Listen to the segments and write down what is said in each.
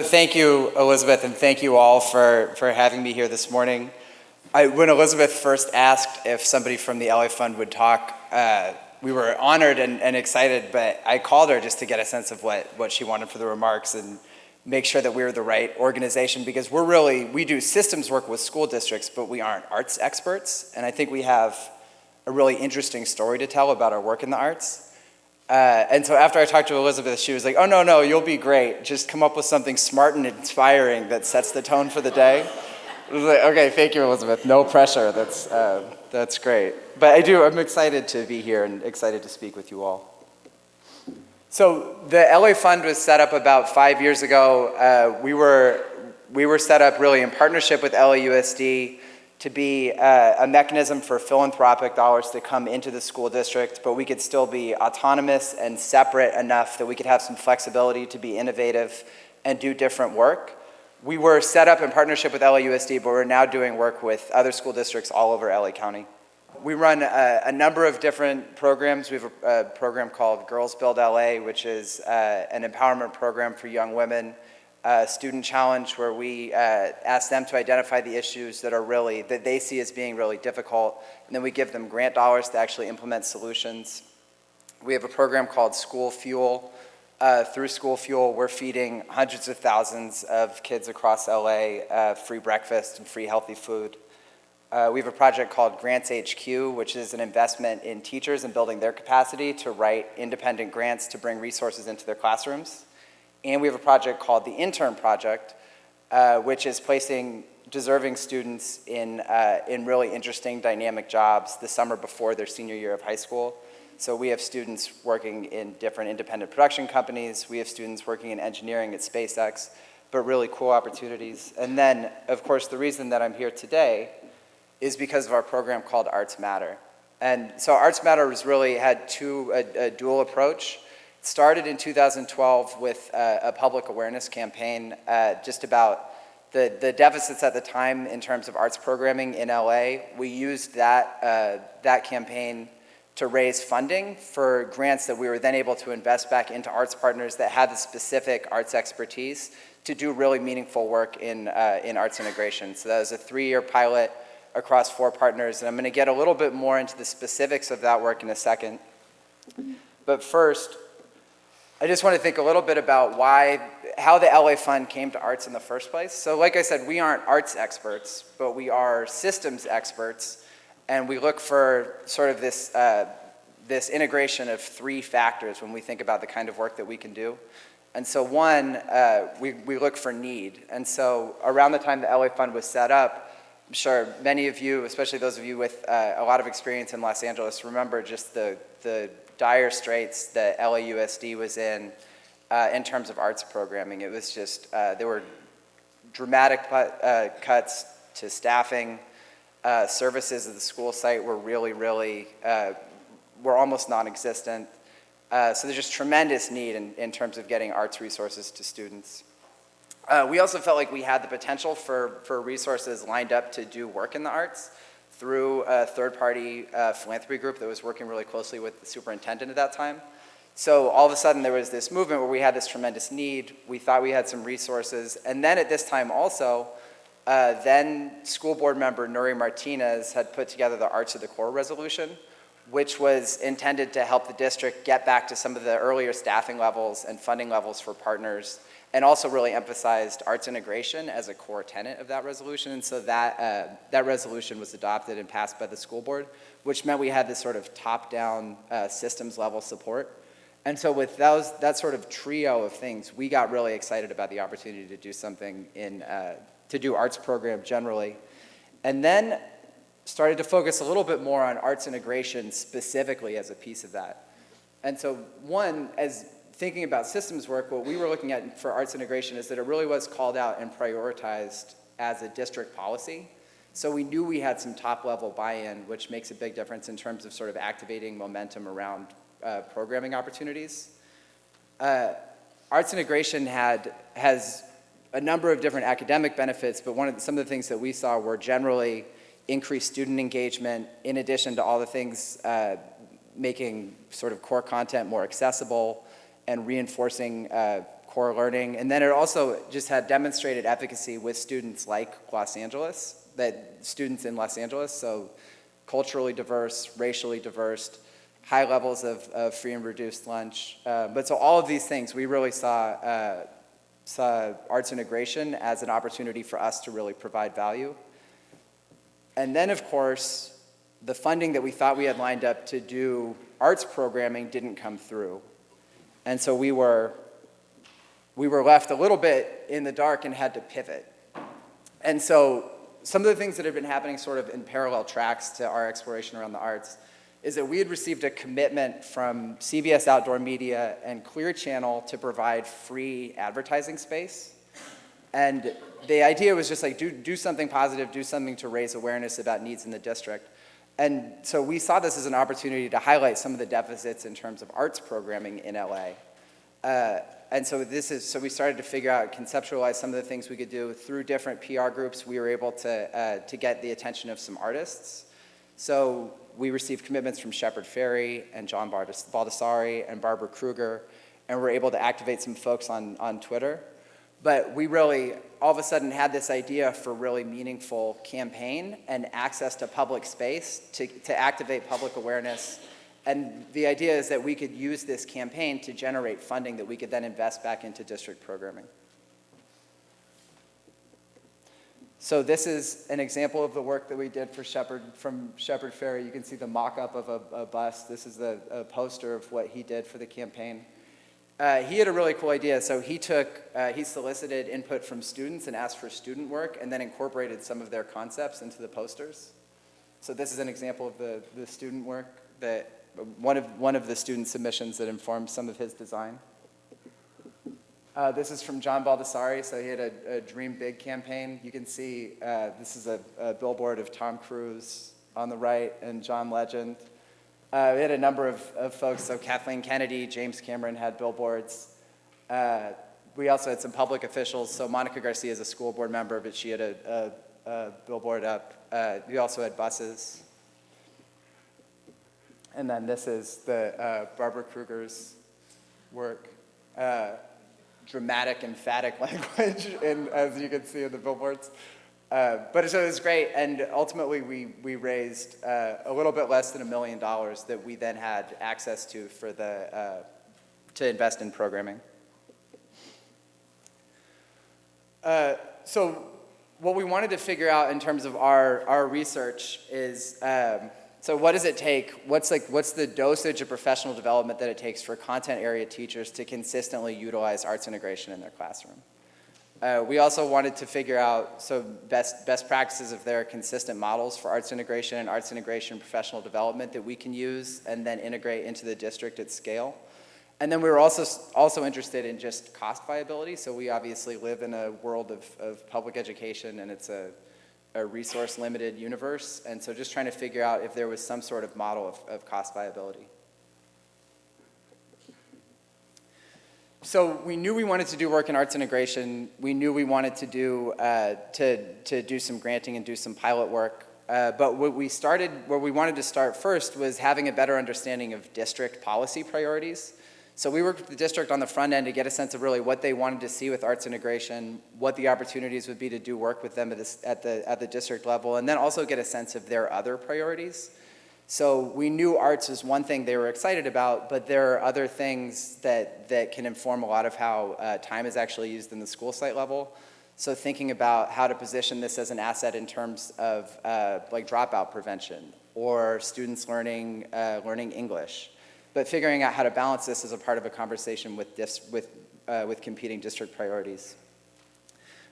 Thank you, Elizabeth, and thank you all for having me here this morning. When Elizabeth first asked if somebody from the LA Fund would talk, we were honored and excited, but I called her just to get a sense of what she wanted for the remarks and make sure that we were the right organization, because we do systems work with school districts, but we aren't arts experts, and I think we have a really interesting story to tell about our work in the arts. And so after I talked to Elizabeth, she was like, oh, no, you'll be great. Just come up with something smart and inspiring that sets the tone for the day. I was like, okay, thank you, Elizabeth. No pressure. That's great. But I'm excited to be here and excited to speak with you all. So the LA Fund was set up about 5 years ago. We were set up really in partnership with LAUSD to be a mechanism for philanthropic dollars to come into the school district, but we could still be autonomous and separate enough that we could have some flexibility to be innovative and do different work. We were set up in partnership with LAUSD, but we're now doing work with other school districts all over LA County. We run a number of different programs. We have a program called Girls Build LA, which is an empowerment program for young women. Student Challenge, where we ask them to identify the issues that they see as being really difficult, and then we give them grant dollars to actually implement solutions. We have a program called School Fuel. Through School Fuel, we're feeding hundreds of thousands of kids across LA free breakfast and free healthy food. We have a project called Grants HQ, which is an investment in teachers and building their capacity to write independent grants to bring resources into their classrooms. And we have a project called the Intern Project, which is placing deserving students in really interesting dynamic jobs the summer before their senior year of high school. So we have students working in different independent production companies. We have students working in engineering at SpaceX, but really cool opportunities. And then, of course, the reason that I'm here today is because of our program called Arts Matter. And so Arts Matter had a dual approach. It started in 2012 with a public awareness campaign just about the deficits at the time in terms of arts programming in LA. We used that campaign to raise funding for grants that we were then able to invest back into arts partners that had the specific arts expertise to do really meaningful work in arts integration. So that was a 3-year pilot across 4 partners, and I'm going to get a little bit more into the specifics of that work in a second. But first, I just want to think a little bit about how the LA Fund came to arts in the first place. So like I said, we aren't arts experts, but we are systems experts, and we look for sort of this integration of 3 factors when we think about the kind of work that we can do. And so one, we look for need. And so around the time the LA Fund was set up, I'm sure many of you, especially those of you with a lot of experience in Los Angeles, remember just the dire straits that LAUSD was in terms of arts programming. It was just, there were dramatic cuts to staffing. Services at the school site were were almost non-existent. So there's just tremendous need in terms of getting arts resources to students. We also felt like we had the potential for resources lined up to do work in the arts through a third-party philanthropy group that was working really closely with the superintendent at that time. So all of a sudden there was this movement where we had this tremendous need. We thought we had some resources. And then at this time also, then school board member Nuri Martinez had put together the Arts of the Core resolution, which was intended to help the district get back to some of the earlier staffing levels and funding levels for partners, and also really emphasized arts integration as a core tenet of that resolution. And so that resolution was adopted and passed by the school board, which meant we had this sort of top-down systems level support. And so with that sort of trio of things, we got really excited about the opportunity to do something to do arts program generally. And then started to focus a little bit more on arts integration specifically as a piece of that. And so one, as thinking about systems work, what we were looking at for arts integration is that it really was called out and prioritized as a district policy. So we knew we had some top-level buy-in, which makes a big difference in terms of sort of activating momentum around programming opportunities. Arts integration has a number of different academic benefits, but some of the things that we saw were generally increased student engagement, in addition to all the things making sort of core content more accessible and reinforcing core learning. And then it also just had demonstrated efficacy with students like Los Angeles, that students in Los Angeles, so culturally diverse, racially diverse, high levels of free and reduced lunch. But so all of these things, we really saw arts integration as an opportunity for us to really provide value. And then, of course, the funding that we thought we had lined up to do arts programming didn't come through. And so we were left a little bit in the dark and had to pivot. And so some of the things that had been happening sort of in parallel tracks to our exploration around the arts is that we had received a commitment from CBS Outdoor Media and Clear Channel to provide free advertising space. And the idea was just like, do something positive, do something to raise awareness about needs in the district. And so we saw this as an opportunity to highlight some of the deficits in terms of arts programming in LA. And so we started to figure out, conceptualize some of the things we could do through different PR groups. We were able to get the attention of some artists. So we received commitments from Shepard Fairey and John Baldessari and Barbara Kruger, and we're able to activate some folks on Twitter. But we really, all of a sudden, had this idea for really meaningful campaign and access to public space to activate public awareness. And the idea is that we could use this campaign to generate funding that we could then invest back into district programming. So this is an example of the work that we did for from Shepard Fairey. You can see the mock-up of a bus. This is a poster of what he did for the campaign. He had a really cool idea. So he solicited input from students and asked for student work and then incorporated some of their concepts into the posters. So this is an example of the student work, that one of the student submissions that informed some of his design. This is from John Baldessari. So he had a Dream Big campaign. You can see this is a billboard of Tom Cruise on the right and John Legend. We had a number of folks. So Kathleen Kennedy, James Cameron had billboards. We also had some public officials. So Monica Garcia is a school board member, but she had a billboard up. We also had buses. And then this is the Barbara Kruger's work. Dramatic, emphatic language, as you can see in the billboards. But it was great, and ultimately we raised a little bit less than $1 million that we then had access to to invest in programming. So what we wanted to figure out in terms of our research is, so what does it take? What's the dosage of professional development that it takes for content area teachers to consistently utilize arts integration in their classroom? We also wanted to figure out best practices if there are consistent models for arts integration and arts integration professional development that we can use and then integrate into the district at scale. And then we were also interested in just cost viability. So we obviously live in a world of public education, and it's a resource-limited universe, and so just trying to figure out if there was some sort of model of cost viability. So we knew we wanted to do work in arts integration. We knew we wanted to do some granting and do some pilot work. But where we wanted to start first was having a better understanding of district policy priorities. So we worked with the district on the front end to get a sense of really what they wanted to see with arts integration, what the opportunities would be to do work with them at the district level, and then also get a sense of their other priorities. So we knew arts is one thing they were excited about, but there are other things that can inform a lot of how time is actually used in the school site level. So thinking about how to position this as an asset in terms of like dropout prevention or students learning English. But figuring out how to balance this as a part of a conversation with competing district priorities.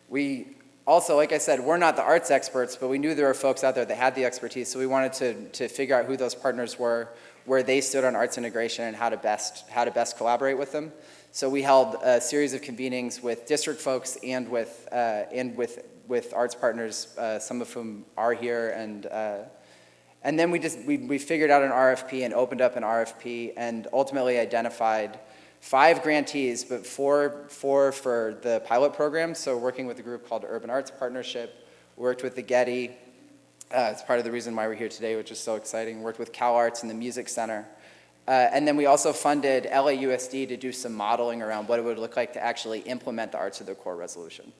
We also, like I said, we're not the arts experts, but we knew there were folks out there that had the expertise, so we wanted to figure out who those partners were, where they stood on arts integration, and how to best collaborate with them. So we held a series of convenings with district folks and with arts partners, some of whom are here, and then we figured out an RFP and opened up an RFP and ultimately identified 5 grantees, but four for the pilot program. So working with a group called Urban Arts Partnership, worked with the Getty. It's part of the reason why we're here today, which is so exciting. Worked with CalArts and the Music Center. And then we also funded LAUSD to do some modeling around what it would look like to actually implement the Arts of the Core resolution.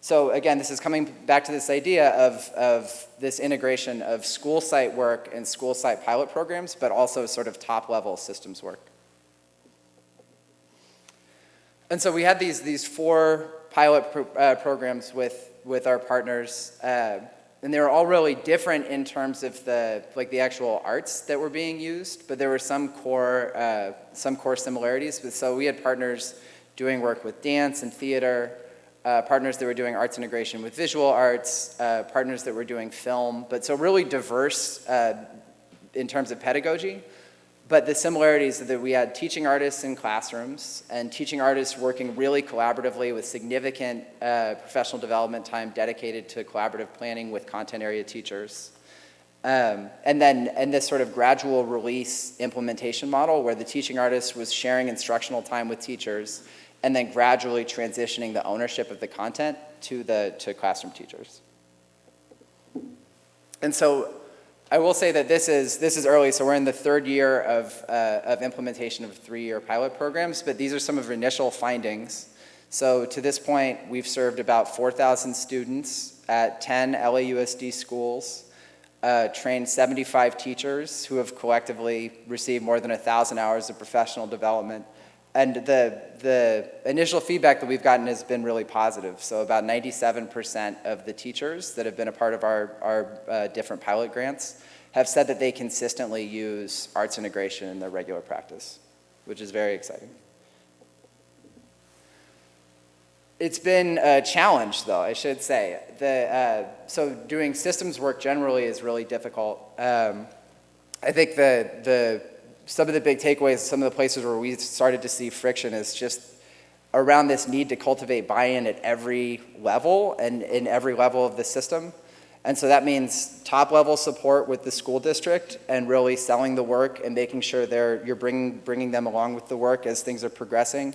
So again, this is coming back to this idea of this integration of school site work and school site pilot programs, but also sort of top-level systems work. And so we had these 4 pilot programs with our partners, and they were all really different in terms of the actual arts that were being used, but there were some core similarities. So we had partners doing work with dance and theater, partners that were doing arts integration with visual arts, partners that were doing film, but so really diverse in terms of pedagogy. But the similarities are that we had teaching artists in classrooms and teaching artists working really collaboratively with significant professional development time dedicated to collaborative planning with content area teachers. And this sort of gradual release implementation model where the teaching artist was sharing instructional time with teachers and then gradually transitioning the ownership of the content to classroom teachers. And so I will say that this is early, so we're in the 3rd year of implementation of 3-year pilot programs, but these are some of our initial findings. So to this point, we've served about 4,000 students at 10 LAUSD schools, trained 75 teachers who have collectively received more than 1,000 hours of professional development. And the initial feedback that we've gotten has been really positive. So about 97% of the teachers that have been a part of our different pilot grants have said that they consistently use arts integration in their regular practice, which is very exciting. It's been a challenge, though, I should say. So doing systems work generally is really difficult. I think some of the big takeaways, some of the places where we started to see friction is just around this need to cultivate buy-in at every level and in every level of the system. And so that means top-level support with the school district and really selling the work and making sure you're bringing them along with the work as things are progressing.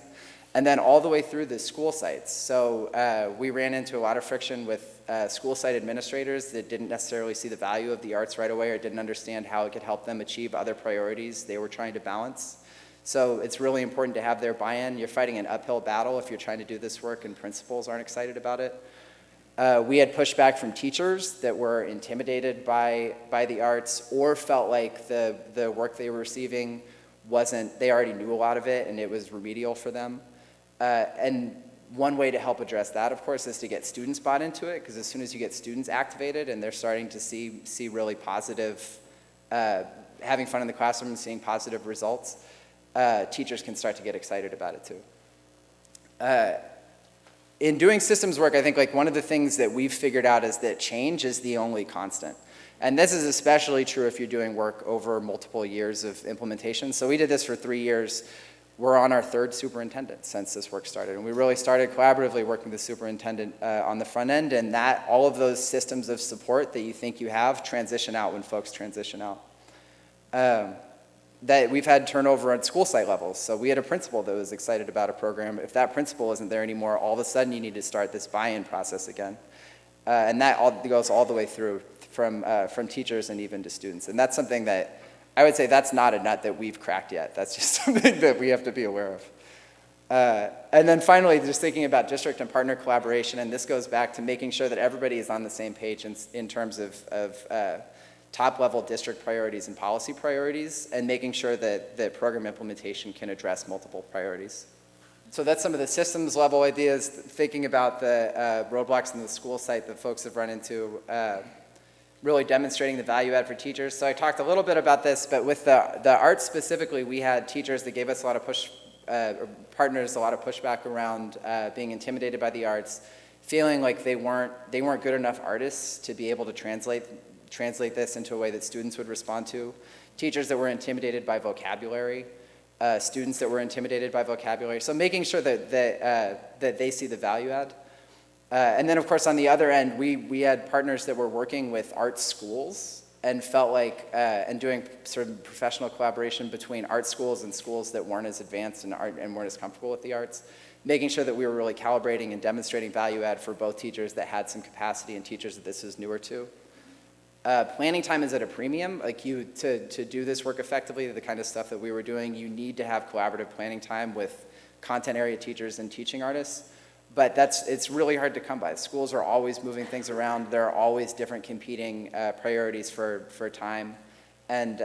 And then all the way through the school sites. So we ran into a lot of friction with school site administrators that didn't necessarily see the value of the arts right away or didn't understand how it could help them achieve other priorities they were trying to balance. So it's really important to have their buy-in. You're fighting an uphill battle if you're trying to do this work and principals aren't excited about it. We had pushback from teachers that were intimidated by the arts or felt like the work they were receiving they already knew a lot of it and it was remedial for them. And one way to help address that, of course, is to get students bought into it, because as soon as you get students activated and they're starting to see really positive, having fun in the classroom and seeing positive results, teachers can start to get excited about it too. In doing systems work, I think one of the things that we've figured out is that change is the only constant. And this is especially true if you're doing work over multiple years of implementation. So we did this for 3 years. We're on our 3rd superintendent since this work started. And we really started collaboratively working with the superintendent on the front end, and all of those systems of support that you think you have transition out when folks transition out. That we've had turnover at school site levels. So we had a principal that was excited about a program. If that principal isn't there anymore, all of a sudden you need to start this buy-in process again. And that goes all the way through from teachers and even to students. And that's something that I would say that's not a nut that we've cracked yet. That's just something that we have to be aware of. And then finally, just thinking about district and partner collaboration, and this goes back to making sure that everybody is on the same page in terms of top-level district priorities and policy priorities, and making sure that program implementation can address multiple priorities. So that's some of the systems level ideas, thinking about the roadblocks in the school site that folks have run into, really demonstrating the value add for teachers. So I talked a little bit about this, but with the arts specifically, we had teachers that gave us a lot of partners a lot of pushback around being intimidated by the arts, feeling like they weren't good enough artists to be able to translate this into a way that students would respond to. Teachers that were intimidated by vocabulary, students that were intimidated by vocabulary. So making sure that they see the value add. And then, of course, on the other end, we had partners that were working with art schools and felt like, and doing sort of professional collaboration between art schools and schools that weren't as advanced in art and weren't as comfortable with the arts, making sure that we were really calibrating and demonstrating value add for both teachers that had some capacity and teachers that this is newer to. Planning time is at a premium. Like to do this work effectively, the kind of stuff that we were doing, you need to have collaborative planning time with content area teachers and teaching artists. But it's really hard to come by. Schools are always moving things around. There are always different competing priorities for time. And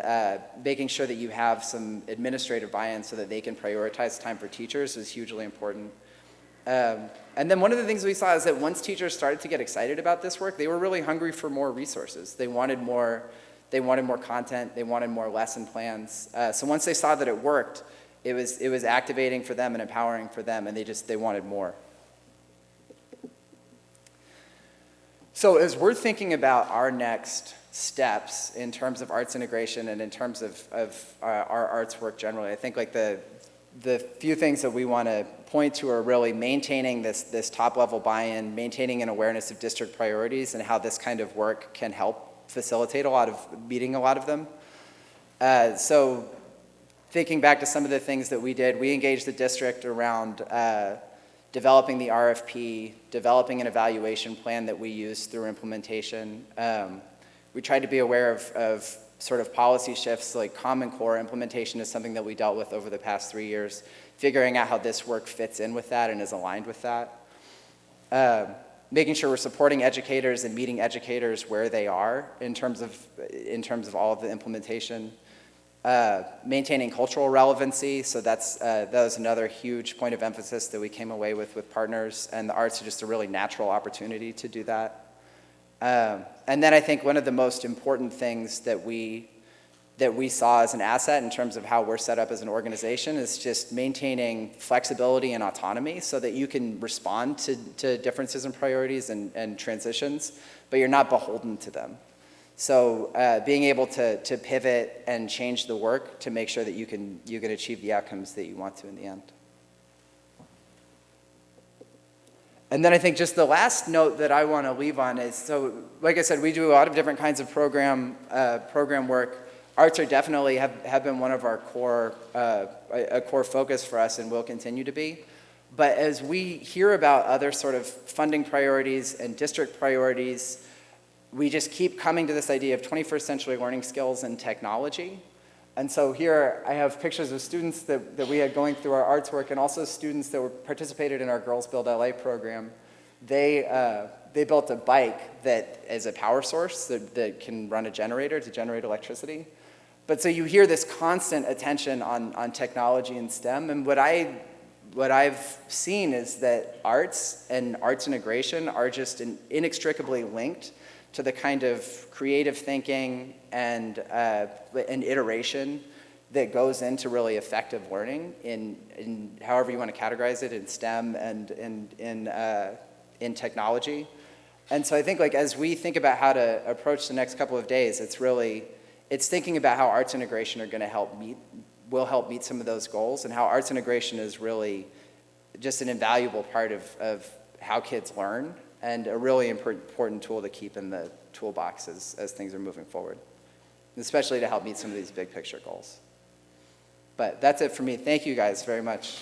making sure that you have some administrative buy-in so that they can prioritize time for teachers is hugely important. And then one of the things we saw is that once teachers started to get excited about this work, they were really hungry for more resources. They wanted more content, they wanted more lesson plans. So once they saw that it worked, it was activating for them and empowering for them, and they wanted more. So as we're thinking about our next steps in terms of arts integration and in terms of our arts work generally, I think like the few things that we want to point to are really maintaining this top-level buy-in, maintaining an awareness of district priorities and how this kind of work can help facilitate meeting a lot of them. So thinking back to some of the things that we did, we engaged the district around developing the RFP, developing an evaluation plan that we used through implementation. We tried to be aware of sort of policy shifts, like Common Core implementation is something that we dealt with over the past 3 years, figuring out how this work fits in with that and is aligned with that. Making sure we're supporting educators and meeting educators where they are in terms of all of the implementation. Maintaining cultural relevancy, so that was another huge point of emphasis that we came away with partners, and the arts are just a really natural opportunity to do that. And then I think one of the most important things that we saw as an asset in terms of how we're set up as an organization is just maintaining flexibility and autonomy so that you can respond to differences in priorities and transitions, but you're not beholden to them. So being able to pivot and change the work to make sure that you can achieve the outcomes that you want to in the end. And then I think just the last note that I want to leave on is, so like I said, we do a lot of different kinds of program work. Arts are definitely have been one of our a core focus for us and will continue to be. But as we hear about other sort of funding priorities and district priorities, we just keep coming to this idea of 21st century learning skills and technology. And so here I have pictures of students that we had going through our arts work and also students that participated in our Girls Build LA program. They built a bike that is a power source that can run a generator to generate electricity. But so you hear this constant attention on technology and STEM, and what I've seen is that arts and arts integration are just inextricably linked to the kind of creative thinking and iteration that goes into really effective learning in however you want to categorize it, in STEM and in technology. And so I think like as we think about how to approach the next couple of days, it's thinking about how arts integration will help meet some of those goals, and how arts integration is really just an invaluable part of how kids learn and a really important tool to keep in the toolbox as things are moving forward, especially to help meet some of these big picture goals. But that's it for me. Thank you guys very much.